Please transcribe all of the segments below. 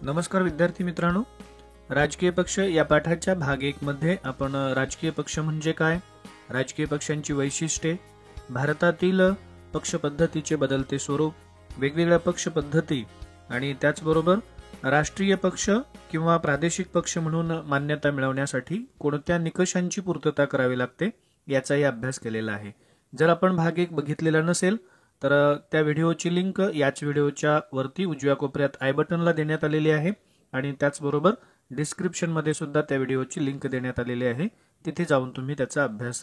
नमस्कार विद्यार्थी मित्रांनो, राजकीय पक्ष या पाठाच्या भाग 1 मध्ये आपण राजकीय पक्ष म्हणजे काय, राजकीय पक्षांची वैशिष्ट्ये, भारतातील पक्ष पद्धतीचे बदलते स्वरूप, वेगवेगळ्या पक्ष पद्धती आणि त्याचबरोबर राष्ट्रीय पक्ष किंवा प्रादेशिक पक्ष म्हणून मान्यता मिळवण्यासाठी कोणत्या निकषांची पूर्तता करावी लागते याचाही अभ्यास केलेला आहे। जर आपण भाग 1 बघितलेला नसेल तर त्या व्हिडिओची लिंक याच व्हिडिओच्या वरती उजव्या कोपऱ्यात आय बटनला देण्यात आलेली आहे आणि त्याचबरोबर डिस्क्रिप्शन मध्ये सुद्धा त्या व्हिडिओची लिंक देण्यात आलेली आहे, तिथे जाऊन तुम्ही त्याचा अभ्यास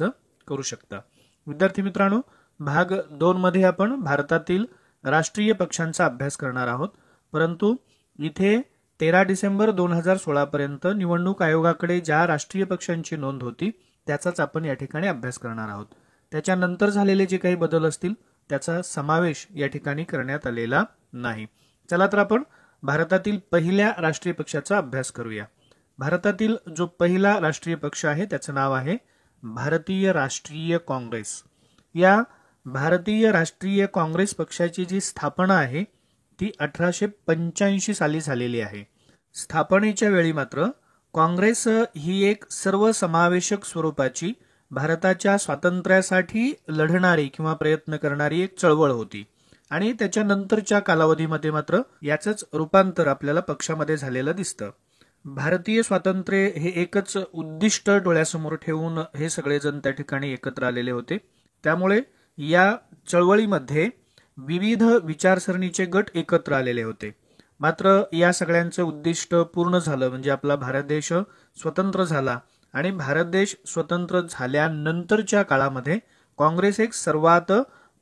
करू शकता। विद्यार्थी मित्रांनो, भाग 2 मध्ये आपण भारतातील राष्ट्रीय पक्षांचा अभ्यास करणार आहोत, परंतु इथे 13 डिसेंबर 2016 पर्यंत निवडणूक आयोगाकडे ज्या राष्ट्रीय पक्षांची नोंद होती त्याचाच आपण या ठिकाणी अभ्यास करणार आहोत। त्याच्यानंतर झालेले जे काही बदल असतील त्याचा समावेश या ठिकाणी करण्यात आलेला नाही। चला तर आपण भारतातील पहिल्या राष्ट्रीय पक्षाचा अभ्यास करूया। भारतातील जो पहिला राष्ट्रीय पक्ष आहे त्याचे नाव आहे भारतीय राष्ट्रीय काँग्रेस। या भारतीय राष्ट्रीय काँग्रेस पक्षाची जी स्थापना आहे ती 1885 साली झालेली आहे। स्थापनेच्या वेळी मात्र काँग्रेस ही एक सर्वसमावेशक स्वरूपाची भारताच्या स्वातंत्र्यासाठी लढणारी किंवा प्रयत्न करणारी एक चळवळ होती आणि त्याच्यानंतरच्या कालावधीमध्ये मात्र याचंच रूपांतर आपल्याला पक्षामध्ये झालेलं दिसतं। भारतीय स्वातंत्र्य हे एकच उद्दिष्ट डोळ्यासमोर ठेवून हे सगळेजण त्या ठिकाणी एकत्र आलेले होते, त्यामुळे या चळवळीमध्ये विविध विचारसरणीचे गट एकत्र आलेले होते। मात्र या सगळ्यांचं उद्दिष्ट पूर्ण झालं म्हणजे आपला भारत देश स्वतंत्र झाला आणि भारत देश स्वतंत्र झाल्यानंतरच्या काळामध्ये काँग्रेस एक सर्वात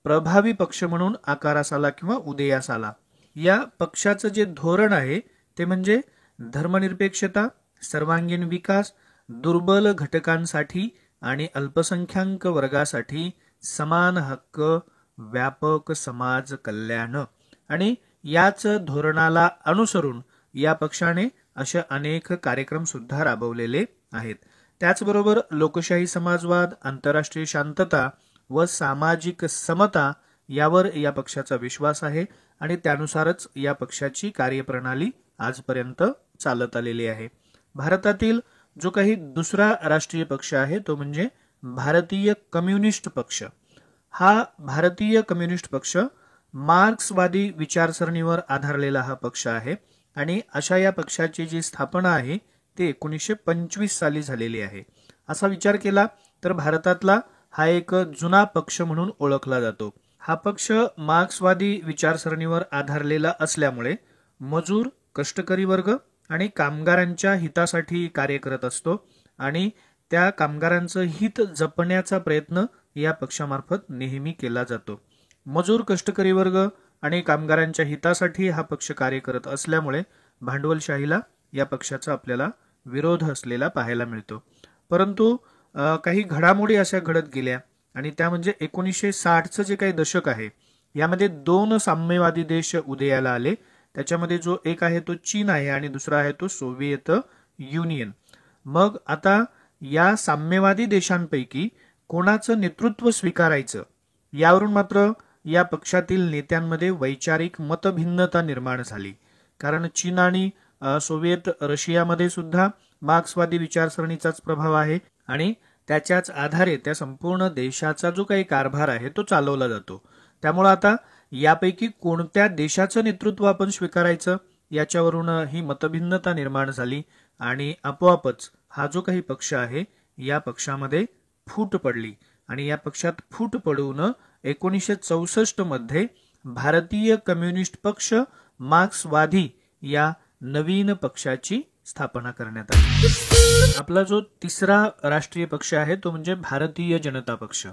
प्रभावी पक्ष म्हणून आकारास आला किंवा उदयास आला। या पक्षाचं जे धोरण आहे ते म्हणजे धर्मनिरपेक्षता, सर्वांगीण विकास, दुर्बल घटकांसाठी आणि अल्पसंख्याक वर्गासाठी समान हक्क, व्यापक समाज कल्याण आणि याच धोरणाला अनुसरून या पक्षाने असे अनेक कार्यक्रम सुद्धा राबवलेले आहेत। त्याचबरोबर लोकशाही समाजवाद, आंतरराष्ट्रीय शांतता व सामाजिक समता यावर या पक्षाचा विश्वास आहे आणि त्यानुसारच या पक्षाची कार्यप्रणाली आजपर्यंत चालत आलेली आहे। भारतातील जो काही दुसरा राष्ट्रीय पक्ष आहे तो म्हणजे भारतीय कम्युनिस्ट पक्ष। हा भारतीय कम्युनिस्ट पक्ष मार्क्सवादी विचारसरणीवर आधारलेला हा पक्ष आहे आणि अशा या पक्षाची जी स्थापना आहे ते 1925 साली झालेली आहे। असा विचार केला तर भारतातला हा एक जुना पक्ष म्हणून ओळखला जातो। हा पक्ष मार्क्सवादी विचारसरणीवर आधारलेला असल्यामुळे मजूर, कष्टकरी वर्ग आणि कामगारांच्या हितासाठी कार्य करत असतो आणि त्या कामगारांचं हित जपण्याचा प्रयत्न या पक्षामार्फत नेहमी केला जातो। मजूर, कष्टकरी वर्ग आणि कामगारांच्या हितासाठी हा पक्ष कार्य करत असल्यामुळे भांडवलशाहीला या पक्षाचा आपल्याला विरोध असलेला पाहायला मिळतो। परंतु काही घडामोडी अशा घडत गेल्या आणि त्या म्हणजे 1960चं जे काही दशक आहे यामध्ये 2 साम्यवादी देश उदयाला आले। त्याच्यामध्ये जो एक आहे तो चीन आहे आणि दुसरा आहे तो सोव्हिएत युनियन। मग आता या साम्यवादी देशांपैकी कोणाचं नेतृत्व स्वीकारायचं यावरून मात्र या पक्षातील नेत्यांमध्ये वैचारिक मतभिन्नता निर्माण झाली, कारण चीन आणि सोव्हिएत रशियामध्ये सुद्धा मार्क्सवादी विचारसरणीचाच प्रभाव आहे आणि त्याच्याच आधारे त्या संपूर्ण देशाचा जो काही कारभार आहे तो चालवला जातो। त्यामुळे आता यापैकी कोणत्या देशाचं नेतृत्व आपण स्वीकारायचं याच्यावरून ही मतभिन्नता निर्माण झाली आणि आपोआपच हा जो काही पक्ष आहे या पक्षामध्ये फूट पडली आणि या पक्षात फूट पडून 1964 मध्ये भारतीय कम्युनिस्ट पक्ष मार्क्सवादी या नवीन पक्षाची स्थापना करण्यात आली। आपला जो तिसरा राष्ट्रीय पक्ष आहे तो म्हणजे भारतीय जनता पक्ष।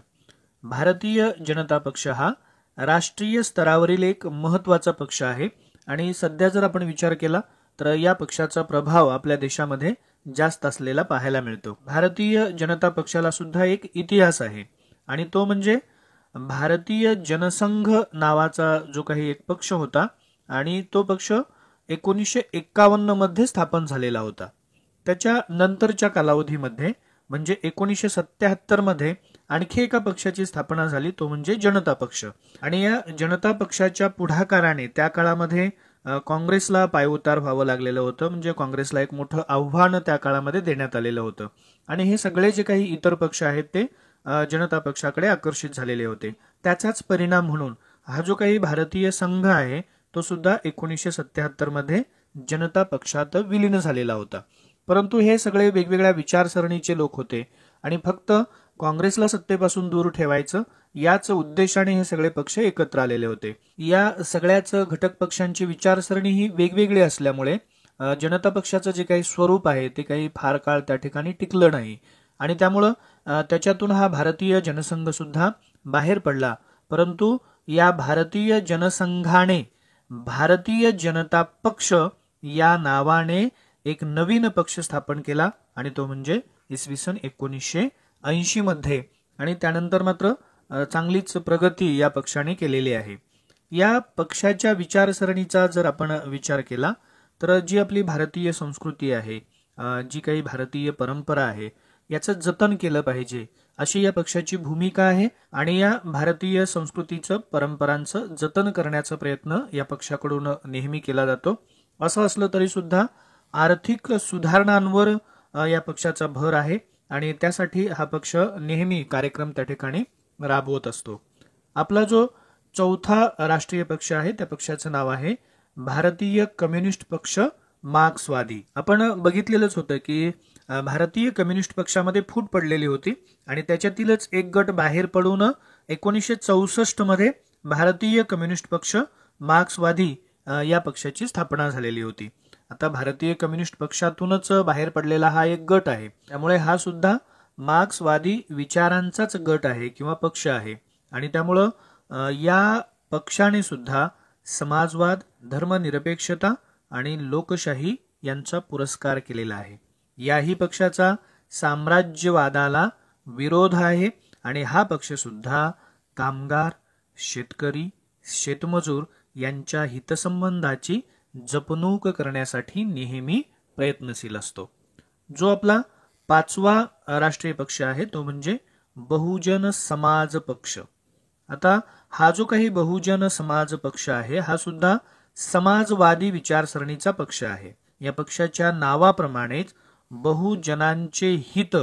भारतीय जनता पक्ष हा राष्ट्रीय स्तरावरील एक महत्त्वाचा पक्ष आहे आणि सध्या जर आपण विचार केला तर या पक्षाचा प्रभाव आपल्या देशामध्ये जास्त असलेला पाहायला मिळतो। भारतीय जनता पक्षाला सुद्धा एक इतिहास आहे आणि तो म्हणजे भारतीय जनसंघ नावाचा जो काही एक पक्ष होता आणि तो पक्ष 1951 मध्ये स्थापन झालेला होता। त्याच्या नंतरच्या कालावधीमध्ये म्हणजे 1977 मध्ये आणखी एका पक्षाची स्थापना झाली, तो म्हणजे जनता पक्ष। आणि या जनता पक्षाच्या पुढाकाराने त्या काळामध्ये काँग्रेसला पायउतार व्हावं लागलेलं होतं. म्हणजे काँग्रेसला एक मोठं आव्हान त्या काळामध्ये देण्यात आलेलं होतं आणि हे सगळे जे काही इतर पक्ष आहेत ते जनता पक्षाकडे आकर्षित झालेले होते. त्याचाच परिणाम म्हणून हा जो काही भारतीय संघ आहे तो सुद्धा 1977 मध्ये जनता पक्षात विलीन झालेला होता. परंतु हे सगळे वेगवेगळ्या विचारसरणीचे लोक होते आणि फक्त काँग्रेसला सत्तेपासून दूर ठेवायचं याच उद्देशाने हे सगळे पक्ष एकत्र आलेले होते. या सगळ्याच घटक पक्षांची विचारसरणी ही वेगवेगळी असल्यामुळे जनता पक्षाचं जे काही स्वरूप आहे ते काही फार काळ त्या ठिकाणी टिकलं नाही आणि त्यामुळं त्याच्यातून हा भारतीय जनसंघ सुद्धा बाहेर पडला. परंतु या भारतीय जनसंघाने भारतीय जनता पक्ष या नावाने एक नवीन पक्ष स्थापन केला आणि तो म्हणजे इसवी सन 1980 मध्ये आणि त्यानंतर मात्र चांगलीच प्रगती या पक्षाने केलेली आहे. या पक्षाच्या विचारसरणीचा जर आपण विचार केला तर जी आपली भारतीय संस्कृती आहे, जी काही भारतीय परंपरा आहे याचं जतन केलं पाहिजे अशी या पक्षाची भूमिका आहे आणि या भारतीय संस्कृतीचं परंपरांचं जतन करण्याचा प्रयत्न या पक्षाकडून नेहमी केला जातो. असं असलं तरी सुद्धा आर्थिक सुधारणांवर या पक्षाचा भर आहे आणि त्यासाठी हा पक्ष नेहमी कार्यक्रम त्या ठिकाणी राबवत असतो. आपला जो चौथा राष्ट्रीय पक्ष आहे त्या पक्षाचं नाव आहे भारतीय कम्युनिस्ट पक्ष मार्क्सवादी. आपण बघितलेलंच होतं की भारतीय कम्युनिस्ट पक्षामध्ये फूट पडलेली होती आणि त्याच्यातीलच एक गट बाहेर पडून 1964 मध्ये भारतीय कम्युनिस्ट पक्ष मार्क्सवादी या पक्षाची स्थापना झालेली होती. आता भारतीय कम्युनिस्ट पक्षातूनच बाहेर पडलेला हा एक गट आहे, त्यामुळे हा सुद्धा मार्क्सवादी विचारांचाच गट आहे किंवा पक्ष आहे आणि त्यामुळं या पक्षाने सुद्धा समाजवाद, धर्मनिरपेक्षता आणि लोकशाही यांचा पुरस्कार केलेला आहे. याही पक्षाचा साम्राज्यवादाला विरोध आहे आणि हा पक्ष सुद्धा कामगार, शेतकरी, शेतमजूर यांच्या हितसंबंधाची जपणूक करण्यासाठी नेहमी प्रयत्नशील असतो. जो आपला पाचवा राष्ट्रीय पक्ष आहे तो म्हणजे बहुजन समाज पक्ष. आता हा जो काही बहुजन समाज पक्ष आहे हा सुद्धा समाजवादी विचारसरणीचा पक्ष आहे. या पक्षाच्या नावाप्रमाणेच बहुजनांचे हित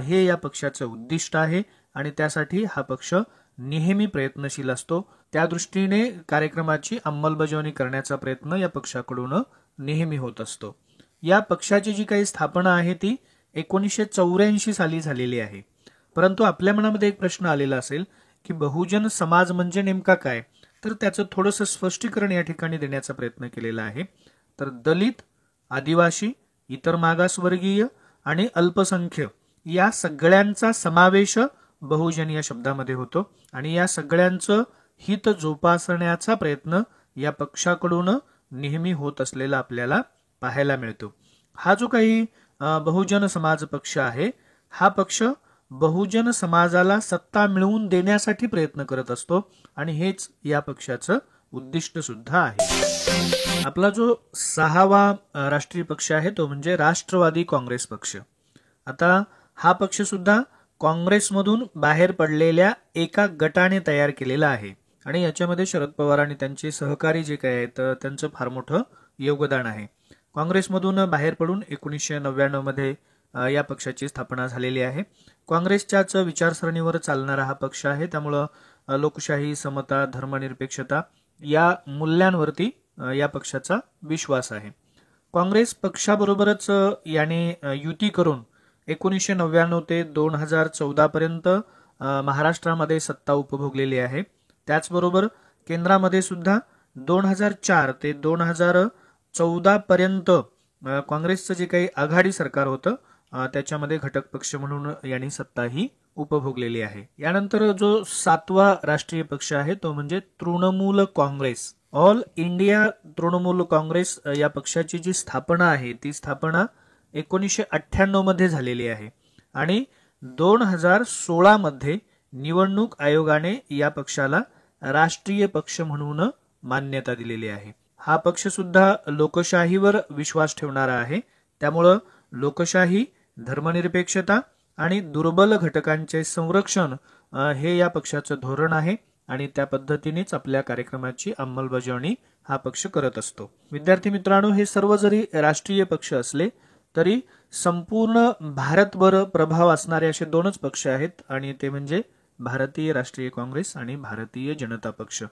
हे या पक्षाचं उद्दिष्ट आहे आणि त्यासाठी हा पक्ष नेहमी प्रयत्नशील असतो. त्या दृष्टीने कार्यक्रमाची अंमलबजावणी करण्याचा प्रयत्न या पक्षाकडून नेहमी होत असतो. या पक्षाची जी काही स्थापना आहे ती 1984 साली झालेली आहे. परंतु आपल्या मनामध्ये एक प्रश्न आलेला असेल की बहुजन समाज म्हणजे नेमका काय, तर त्याचं थोडंसं स्पष्टीकरण या ठिकाणी देण्याचा प्रयत्न केलेला आहे. तर दलित, आदिवासी, इतर मागासवर्गीय आणि अल्पसंख्य या सगळ्यांचा समावेश बहुजन या शब्दामध्ये होतो आणि या सगळ्यांचं हित जोपासण्याचा प्रयत्न या पक्षाकडून नेहमी होत असलेला आपल्याला पाहायला मिळतो. हा जो काही बहुजन समाज पक्ष आहे हा पक्ष बहुजन समाजाला सत्ता मिळवून देण्यासाठी प्रयत्न करत असतो आणि हेच या पक्षाचं उद्दिष्ट सुद्धा आहे. आपला जो सहावा राष्ट्रीय पक्ष आहे तो म्हणजे राष्ट्रवादी काँग्रेस पक्ष. आता हा पक्ष सुद्धा काँग्रेसमधून बाहेर पडलेल्या एका गटाने तयार केलेला आहे आणि याच्यामध्ये शरद पवार आणि त्यांचे सहकारी जे काही आहेत त्यांचं फार मोठं योगदान आहे. काँग्रेसमधून बाहेर पडून 1999 मध्ये या पक्षाची स्थापना झालेली आहे. काँग्रेसच्याच विचारसरणीवर चालणारा हा पक्ष आहे, त्यामुळं लोकशाही, समता, धर्मनिरपेक्षता या मूल्यांवरती या पक्षाचा विश्वास आहे. काँग्रेस पक्षाबरोबरच याने युती करून 1999 ते 2014 पर्यंत महाराष्ट्रामध्ये सत्ता उपभोगलेली आहे. त्याचबरोबर केंद्रामध्ये सुद्धा 2004 ते 2014 पर्यंत काँग्रेसचं जे काही आघाडी सरकार होतं त्याच्यामध्ये घटक पक्ष म्हणून यांनी सत्ताही उपभोगलेली आहे. यानंतर जो सातवा राष्ट्रीय पक्ष आहे तो म्हणजे तृणमूल काँग्रेस. ऑल इंडिया तृणमूल काँग्रेस या पक्षाची जी स्थापना आहे ती स्थापना 1998 मध्ये झालेली आहे आणि 2016 मध्ये निवडणूक आयोगाने या पक्षाला राष्ट्रीय पक्ष म्हणून मान्यता दिलेली आहे. हा पक्ष सुद्धा लोकशाहीवर विश्वास ठेवणारा आहे, त्यामुळं लोकशाही, धर्मनिरपेक्षता आणि दुर्बल घटकांचे संरक्षण हे या पक्षाचं धोरण आहे आणि त्या पद्धतीनेच आपल्या कार्यक्रमाची अंमलबजावणी हा पक्ष करत असतो. विद्यार्थी मित्रांनो, हे सर्व जरी राष्ट्रीय पक्ष असले तरी संपूर्ण भारतभर प्रभाव असणारे असे दोनच पक्ष आहेत आणि ते म्हणजे भारतीय राष्ट्रीय काँग्रेस आणि भारतीय जनता पक्ष.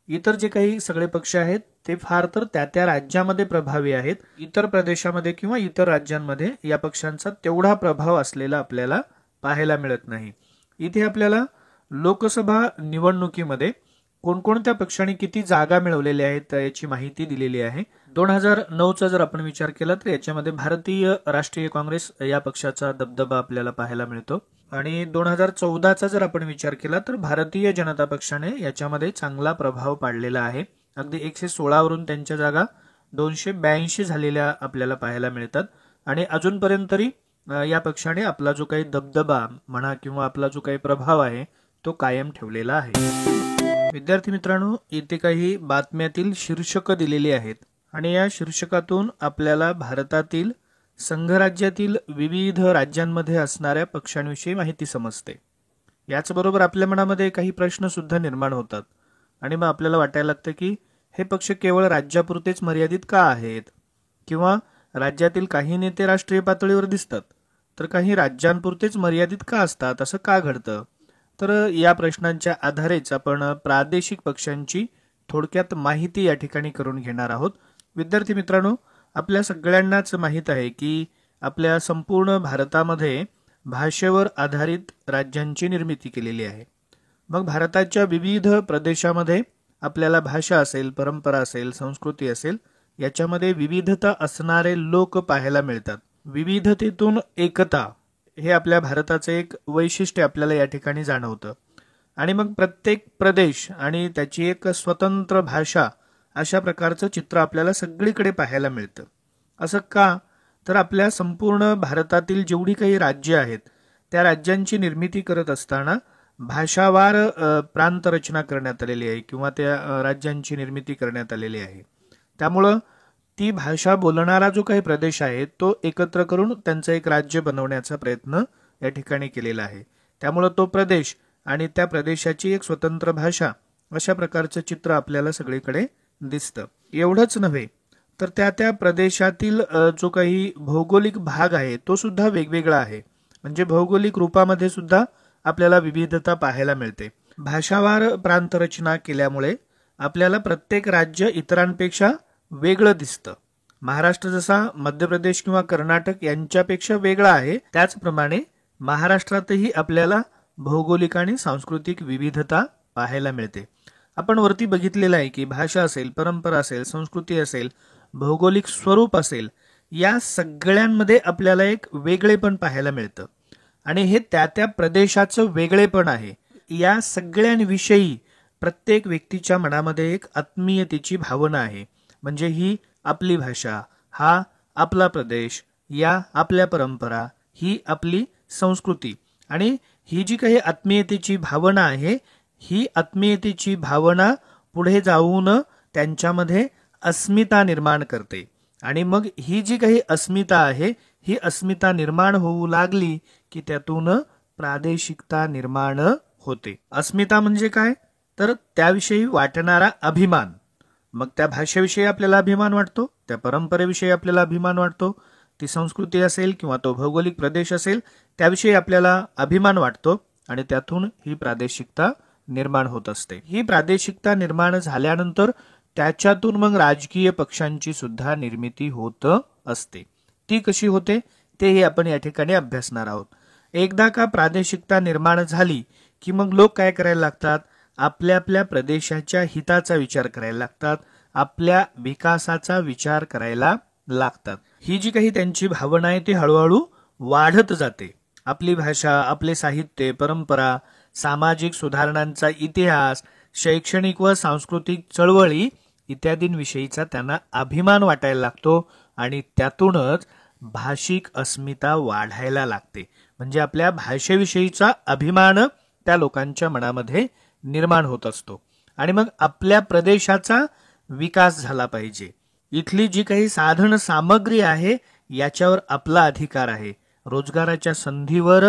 इतर जे काही सगळे पक्ष आहेत ते फार तर त्या राज्यामध्ये प्रभावी आहेत. इतर प्रदेशामध्ये किंवा इतर राज्यांमध्ये या पक्षांचा तेवढा प्रभाव असलेला आपल्याला पाहायला मिळत नाही. इथे आपल्याला लोकसभा निवडणुकीमध्ये कोणकोणत्या पक्षांनी किती जागा मिळवलेल्या आहेत याची माहिती दिलेली आहे. 2009चा जर आपण विचार केला तर याच्यामध्ये भारतीय राष्ट्रीय काँग्रेस या पक्षाचा दबदबा आपल्याला पाहायला मिळतो आणि 2014चा जर आपण विचार केला तर भारतीय जनता पक्षाने याच्यामध्ये चांगला प्रभाव पाडलेला आहे. अगदी 116 वरून त्यांच्या जागा 282 झालेल्या आपल्याला पाहायला मिळतात आणि अजूनपर्यंत तरी या पक्षाने आपला जो काही दबदबा म्हणा किंवा आपला जो काही प्रभाव आहे तो कायम ठेवलेला आहे. विद्यार्थी मित्रांनो, इथे काही बातम्यातील शीर्षक दिलेली आहेत आणि या शीर्षकातून आपल्याला भारतातील संघराज्यातील विविध राज्यांमध्ये असणाऱ्या पक्षांविषयी माहिती समजते. याचबरोबर आपल्या मनामध्ये काही प्रश्न सुद्धा निर्माण होतात आणि मग आपल्याला वाटायला लागतं की हे पक्ष केवळ राज्यापुरतेच मर्यादित का आहेत, किंवा राज्यातील काही नेते राष्ट्रीय पातळीवर दिसतात तर काही राज्यांपुरतेच मर्यादित का असतात, असं का घडतं. तर या प्रश्नांच्या आधारेच आपण प्रादेशिक पक्षांची थोडक्यात माहिती या ठिकाणी करून घेणार आहोत. विद्यार्थी मित्रांनो, आपल्या सगळ्यांनाच माहीत आहे की आपल्या संपूर्ण भारतामध्ये भाषेवर आधारित राज्यांची निर्मिती केलेली आहे. मग भारताच्या विविध प्रदेशामध्ये आपल्याला भाषा असेल, परंपरा असेल, संस्कृती असेल, याच्यामध्ये विविधता असणारे लोक पाहायला मिळतात. विविधतेतून एकता हे आपल्या भारताचं एक वैशिष्ट्य आपल्याला या ठिकाणी जाणवतं आणि मग प्रत्येक प्रदेश आणि त्याची एक स्वतंत्र भाषा अशा प्रकारचं चित्र आपल्याला सगळीकडे पाहायला मिळतं. असं का? तर आपल्या संपूर्ण भारतातील जेवढी काही राज्य आहेत त्या राज्यांची निर्मिती करत असताना भाषावार प्रांतरचना करण्यात आलेली आहे किंवा त्या राज्यांची निर्मिती करण्यात आलेली आहे. त्यामुळं ती भाषा बोलणारा जो काही प्रदेश आहे तो एकत्र करून त्यांचं एक राज्य बनवण्याचा प्रयत्न या ठिकाणी केलेला आहे. त्यामुळं तो प्रदेश आणि त्या प्रदेशाची एक स्वतंत्र भाषा अशा प्रकारचं चित्र आपल्याला सगळीकडे दिसतं. एवढंच नव्हे तर त्या प्रदेशातील जो काही भौगोलिक भाग आहे तो सुद्धा वेगवेगळा आहे. म्हणजे भौगोलिक रूपामध्ये सुद्धा आपल्याला विविधता पाहायला मिळते. भाषावार प्रांतरचना केल्यामुळे आपल्याला प्रत्येक राज्य इतरांपेक्षा वेगळं दिसतं. महाराष्ट्र जसा मध्य प्रदेश किंवा कर्नाटक यांच्यापेक्षा वेगळा आहे, त्याचप्रमाणे महाराष्ट्रातही आपल्याला भौगोलिक आणि सांस्कृतिक विविधता पाहायला मिळते. आपण वरती बघितलेलं आहे की भाषा असेल, परंपरा असेल, संस्कृती असेल, भौगोलिक स्वरूप असेल, या सगळ्यांमध्ये आपल्याला एक वेगळेपण पाहायला मिळतं आणि हे त्या प्रदेशाचं वेगळेपण आहे. या सगळ्यांविषयी प्रत्येक व्यक्तीच्या मनामध्ये एक आत्मीयतेची भावना आहे. म्हणजे ही आपली भाषा, हा आपला प्रदेश, या आपल्या परंपरा, ही आपली संस्कृती आणि ही जी काही आत्मीयतेची भावना आहे, ही आत्मीयतेची भावना पुढे जाऊन त्यांच्यामध्ये अस्मिता निर्माण करते आणि मग ही जी काही अस्मिता आहे, ही अस्मिता निर्माण होऊ लागली की त्यातून प्रादेशिकता निर्माण होते. अस्मिता म्हणजे काय? तर त्याविषयी वाटणारा अभिमान. मग त्या भाषेविषयी आपल्याला अभिमान वाटतो, त्या परंपरेविषयी आपल्याला अभिमान वाटतो, ती संस्कृती असेल किंवा तो भौगोलिक प्रदेश असेल त्याविषयी आपल्याला अभिमान वाटतो आणि त्यातून ही प्रादेशिकता निर्माण होत असते. ही प्रादेशिकता निर्माण झाल्यानंतर त्याच्यातून मग राजकीय पक्षांची सुद्धा निर्मिती होत असते. ती कशी होते तेही आपण या ठिकाणी अभ्यासणार आहोत. एकदा का प्रादेशिकता निर्माण झाली की मग लोक काय करायला लागतात? आपल्या आपल्या प्रदेशाच्या हिताचा विचार करायला लागतात, आपल्या विकासाचा विचार करायला लागतात. ही जी काही त्यांची भावना आहे ती हळूहळू वाढत जाते. आपली भाषा, आपले साहित्य, परंपरा, सामाजिक सुधारणांचा इतिहास, शैक्षणिक व सांस्कृतिक चळवळी इत्यादींविषयीचा त्यांना अभिमान वाटायला लागतो आणि त्यातूनच भाषिक अस्मिता वाढायला लागते. म्हणजे आपल्या भाषेविषयीचा अभिमान त्या लोकांच्या मनामध्ये निर्माण होत असतो आणि मग आपल्या प्रदेशाचा विकास झाला पाहिजे. इथली जी काही साधन सामग्री आहे याच्यावर आपला अधिकार आहे, रोजगाराच्या संधीवर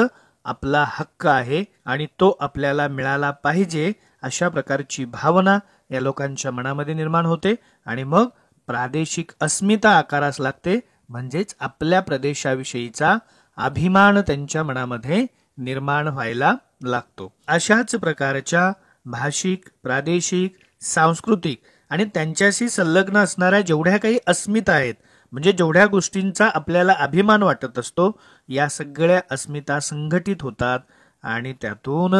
आपला हक्क आहे आणि तो आपल्याला मिळाला पाहिजे अशा प्रकारची भावना या लोकांच्या मनामध्ये निर्माण होते आणि मग प्रादेशिक अस्मिता आकारास लागते, म्हणजेच आपल्या प्रदेशाविषयीचा अभिमान त्यांच्या मनामध्ये निर्माण व्हायला लागतो. अशाच प्रकारच्या भाषिक, प्रादेशिक, सांस्कृतिक आणि त्यांच्याशी संलग्न असणाऱ्या जेवढ्या काही अस्मिता आहेत, म्हणजे जेवढ्या गोष्टींचा आपल्याला अभिमान वाटत असतो, या सगळ्या अस्मिता संघटित होतात आणि त्यातून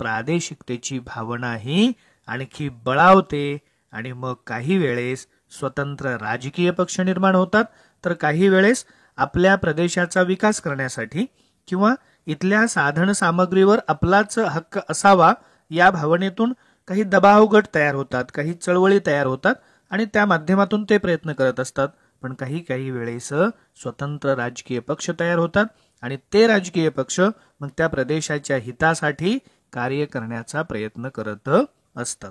प्रादेशिकतेची भावनाही आणखी बळावते आणि मग काही वेळेस स्वतंत्र राजकीय पक्ष निर्माण होतात, तर काही वेळेस आपल्या प्रदेशाचा विकास करण्यासाठी किंवा इथल्या साधन सामग्रीवर आपलाच हक्क असावा या भावनेतून काही दबाव गट तयार होतात, काही चळवळी तयार होतात आणि त्या माध्यमातून ते प्रयत्न करत असतात. पण काही वेळेस स्वतंत्र राजकीय पक्ष तयार होतात आणि ते राजकीय पक्ष मग त्या प्रदेशाच्या हितासाठी कार्य करण्याचा प्रयत्न करत असतात.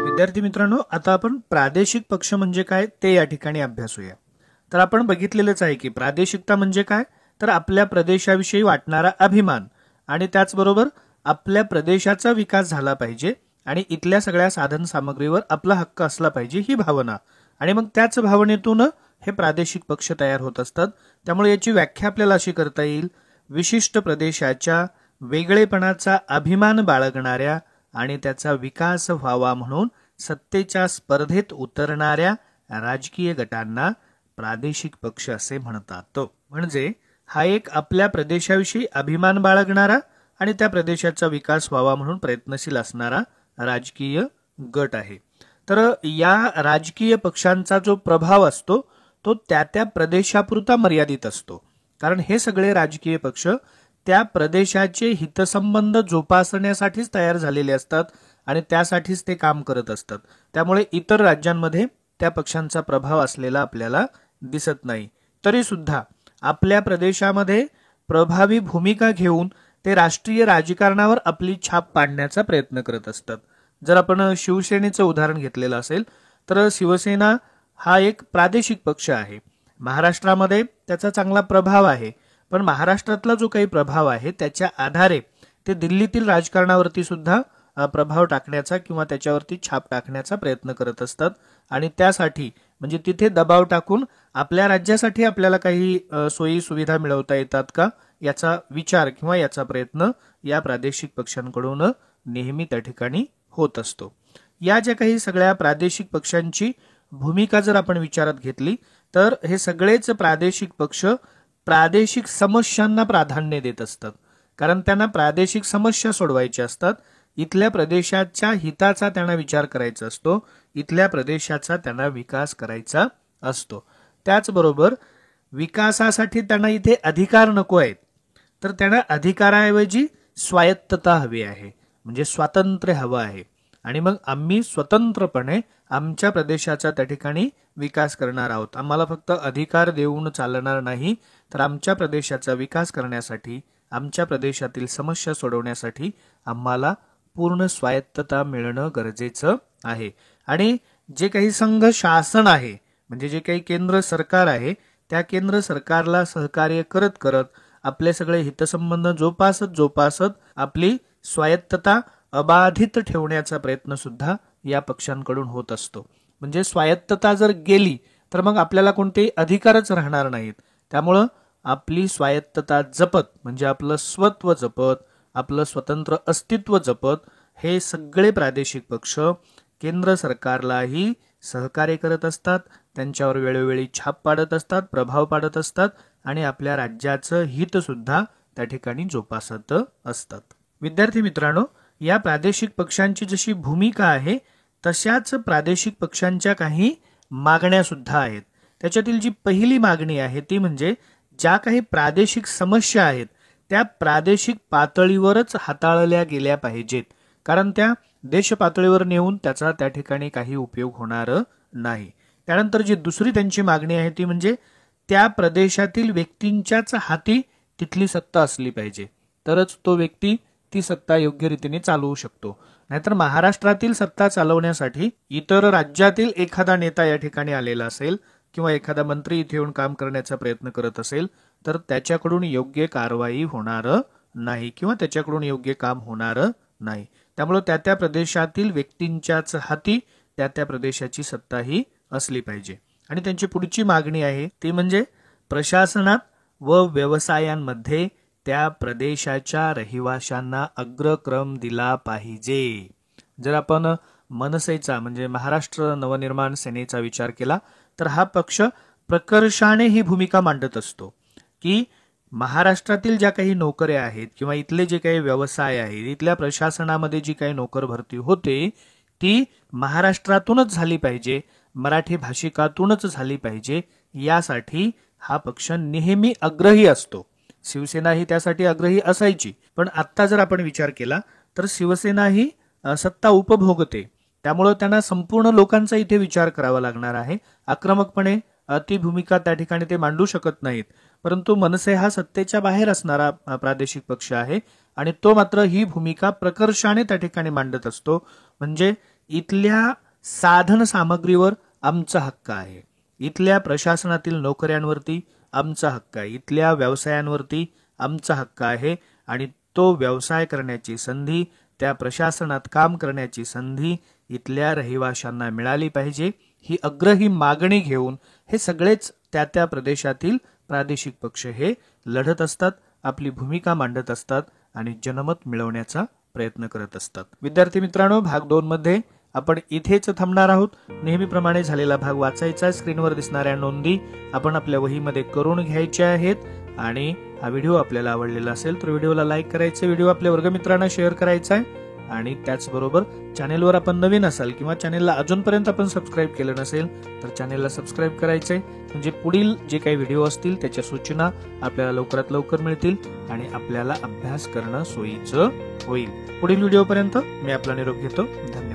विद्यार्थी मित्रांनो, आता आपण प्रादेशिक पक्ष म्हणजे काय ते या ठिकाणी अभ्यासूया. तर आपण बघितलेलंच आहे की प्रादेशिकता म्हणजे काय, तर आपल्या प्रदेशाविषयी वाटणारा अभिमान आणि त्याचबरोबर आपल्या प्रदेशाचा विकास झाला पाहिजे आणि इथल्या सगळ्या साधन सामग्रीवर आपला हक्क असला पाहिजे ही भावना, आणि मग त्याच भावनेतून हे प्रादेशिक पक्ष तयार होत असतात. त्यामुळे याची व्याख्या आपल्याला अशी करता येईल: विशिष्ट प्रदेशाच्या वेगळेपणाचा अभिमान बाळगणाऱ्या आणि त्याचा विकास व्हावा म्हणून सत्तेच्या स्पर्धेत उतरणाऱ्या राजकीय गटांना प्रादेशिक पक्ष असे म्हणतात. म्हणजे हा एक आपल्या प्रदेशाविषयी अभिमान बाळगणारा आणि त्या प्रदेशाचा विकास व्हावा म्हणून प्रयत्नशील असणारा राजकीय गट आहे. तर या राजकीय पक्षांचा जो प्रभाव असतो तो त्या त्या प्रदेशापुरता मर्यादित असतो, कारण हे सगळे राजकीय पक्ष त्या प्रदेशाचे हितसंबंध जोपासण्यासाठीच तयार झालेले असतात आणि त्यासाठीच ते काम करत असतात. त्यामुळे इतर राज्यांमध्ये त्या पक्षांचा प्रभाव असलेला आपल्याला दिसत नाही. तरी सुद्धा आपल्या प्रदेशामध्ये प्रभावी भूमिका घेऊन ते राष्ट्रीय राजकारणावर आपली छाप पाडण्याचा प्रयत्न करत असतात. जर आपण शिवसेनेचं उदाहरण घेतलेलं असेल तर शिवसेना हा एक प्रादेशिक पक्ष आहे. महाराष्ट्रामध्ये त्याचा चांगला प्रभाव आहे, पण महाराष्ट्रातला जो काही प्रभाव आहे त्याच्या आधारे ते दिल्लीतील राजकारणावरती सुद्धा प्रभाव टाकण्याचा किंवा त्याच्यावरती छाप टाकण्याचा प्रयत्न करत असतात आणि त्यासाठी म्हणजे तिथे दबाव टाकून आपल्या राज्यासाठी आपल्याला काही सोयी सुविधा मिळवता येतात का याचा विचार किंवा याचा प्रयत्न या प्रादेशिक पक्षांकडून नेहमी त्या ठिकाणी होत असतो. या ज्या काही सगळ्या प्रादेशिक पक्षांची भूमिका जर आपण विचारात घेतली तर हे सगळेच प्रादेशिक पक्ष प्रादेशिक समस्यांना प्राधान्य देत असतात, कारण त्यांना प्रादेशिक समस्या सोडवायच्या असतात. इथल्या प्रदेशाच्या हिताचा त्यांना विचार करायचा असतो, इथल्या प्रदेशाचा त्यांना विकास करायचा असतो. त्याचबरोबर विकासासाठी त्यांना इथे अधिकार नको आहेत, तर त्यांना अधिकाराऐवजी स्वायत्तता हवी आहे, म्हणजे स्वातंत्र्य हवं आहे. आणि मग आम्ही स्वतंत्रपणे आमच्या प्रदेशाचा त्या ठिकाणी विकास करणार आहोत. आम्हाला फक्त अधिकार देऊन चालणार नाही, तर आमच्या प्रदेशाचा विकास करण्यासाठी आमच्या प्रदेशातील समस्या सोडवण्यासाठी आम्हाला पूर्ण स्वायत्तता मिळणं गरजेचं आहे. आणि जे काही संघ शासन आहे म्हणजे जे काही केंद्र सरकार आहे त्या केंद्र सरकारला सहकार्य करत करत आपले सगळे हितसंबंध जोपासत आपली स्वायत्तता अबाधित ठेवण्याचा प्रयत्न सुद्धा या पक्षांकडून होत असतो. म्हणजे स्वायत्तता जर गेली तर मग आपल्याला कोणतेही अधिकारच राहणार नाहीत. त्यामुळं आपली स्वायत्तता जपत म्हणजे आपलं स्वत्व जपत, आपलं स्वतंत्र अस्तित्व जपत हे सगळे प्रादेशिक पक्ष केंद्र सरकारलाही सहकार्य करत असतात, त्यांच्यावर वेळोवेळी छाप पाडत असतात, प्रभाव पाडत असतात आणि आपल्या राज्याचं हित सुद्धा त्या ठिकाणी जोपासत असतात. विद्यार्थी मित्रांनो, या प्रादेशिक पक्षांची जशी भूमिका आहे तशाच प्रादेशिक पक्षांच्या काही मागण्या सुद्धा आहेत. त्याच्यातील जी पहिली मागणी आहे ती म्हणजे ज्या काही प्रादेशिक समस्या आहेत त्या प्रादेशिक पातळीवरच हाताळल्या गेल्या पाहिजेत, कारण त्या देश पातळीवर नेऊन त्याचा त्या ठिकाणी काही उपयोग होणार नाही. त्यानंतर जी दुसरी त्यांची मागणी आहे ती म्हणजे त्या प्रदेशातील व्यक्तींच्याच हाती तिथली सत्ता असली पाहिजे, तरच तो व्यक्ती ती सत्ता योग्य रीतीने चालवू शकतो. नाहीतर महाराष्ट्रातील सत्ता चालवण्यासाठी इतर राज्यातील एखादा नेता या ठिकाणी आलेला असेल किंवा एखादा मंत्री इथे येऊन काम करण्याचा प्रयत्न करत असेल तर त्याच्याकडून योग्य कारवाई होणार नाही किंवा त्याच्याकडून योग्य काम होणार नाही. त्यामुळे त्या त्या प्रदेशातील व्यक्तींच्याच हाती त्या त्या प्रदेशाची सत्ता ही असली पाहिजे. आणि त्यांची पुढची मागणी आहे ती म्हणजे प्रशासनात व व्यवसायांमध्ये त्या प्रदेशाच्या रहिवाशांना अग्रक्रम दिला पाहिजे. जर आपण मनसेचा म्हणजे महाराष्ट्र नवनिर्माण सेनेचा विचार केला तर हा पक्ष प्रकर्षाने ही भूमिका मांडत असतो की महाराष्ट्रातील ज्या काही नोकऱ्या आहेत किंवा इथले जे काही व्यवसाय आहेत, इथल्या प्रशासनामध्ये जी काही नोकर भरती होते ती महाराष्ट्रातूनच झाली पाहिजे, मराठी भाषिकातूनच झाली पाहिजे, यासाठी हा पक्ष नेहमी आग्रही असतो. शिवसेना ही त्यासाठी आग्रही असायची, पण आता जर आपण विचार केला तर शिवसेना ही सत्ता उपभोगते, त्यामुळे त्यांना संपूर्ण लोकांचा इथे विचार करावा लागणार आहे. आक्रमकपणे ती भूमिका त्या ठिकाणी ते मांडू शकत नाहीत. परंतु मनसे हा सत्तेच्या बाहेर असणारा प्रादेशिक पक्ष आहे आणि तो मात्र ही भूमिका प्रकर्षाने त्या ठिकाणी मांडत असतो. म्हणजे इथल्या साधन सामग्रीवर आमचा हक्क आहे, इथल्या प्रशासनातील नोकऱ्यांवरती आमचा हक्क आहे, इथल्या व्यवसायांवरती आमचा हक्क आहे आणि तो व्यवसाय करण्याची संधी, त्या प्रशासनात काम करण्याची संधी इथल्या रहिवाशांना मिळाली पाहिजे. ही आग्रही मागणी घेऊन हे सगळेच त्या त्या प्रदेशातील प्रादेशिक पक्ष हे लढत असतात, आपली भूमिका मांडत असतात आणि जनमत मिळवण्याचा प्रयत्न करत असतात. विद्यार्थी मित्रांनो, भाग 2 मध्ये आपण इथेच थांबणार आहोत. नेहमीप्रमाणे झालेला भाग वाचायचा, स्क्रीनवर दिसणाऱ्या नोंदी आपण आपल्या वहीमध्ये करून घ्यायच्या आहेत. आणि हा व्हिडिओ आपल्याला आवडलेला असेल तर व्हिडिओला लाईक करायचं, व्हिडिओ आपल्या वर्गमित्रांना शेअर करायचा आहे. आणि त्याचबरोबर चॅनेलवर आपण नवीन असाल किंवा चॅनेलला अजूनपर्यंत आपण सबस्क्राईब केलं नसेल तर चॅनेलला सबस्क्राईब करायचंय, म्हणजे पुढील जे काही व्हिडिओ असतील त्याच्या सूचना आपल्याला लवकरात लवकर मिळतील आणि आपल्याला अभ्यास करणं सोयीचं होईल. पुढील व्हिडिओपर्यंत मी आपला निरोप घेतो. धन्यवाद.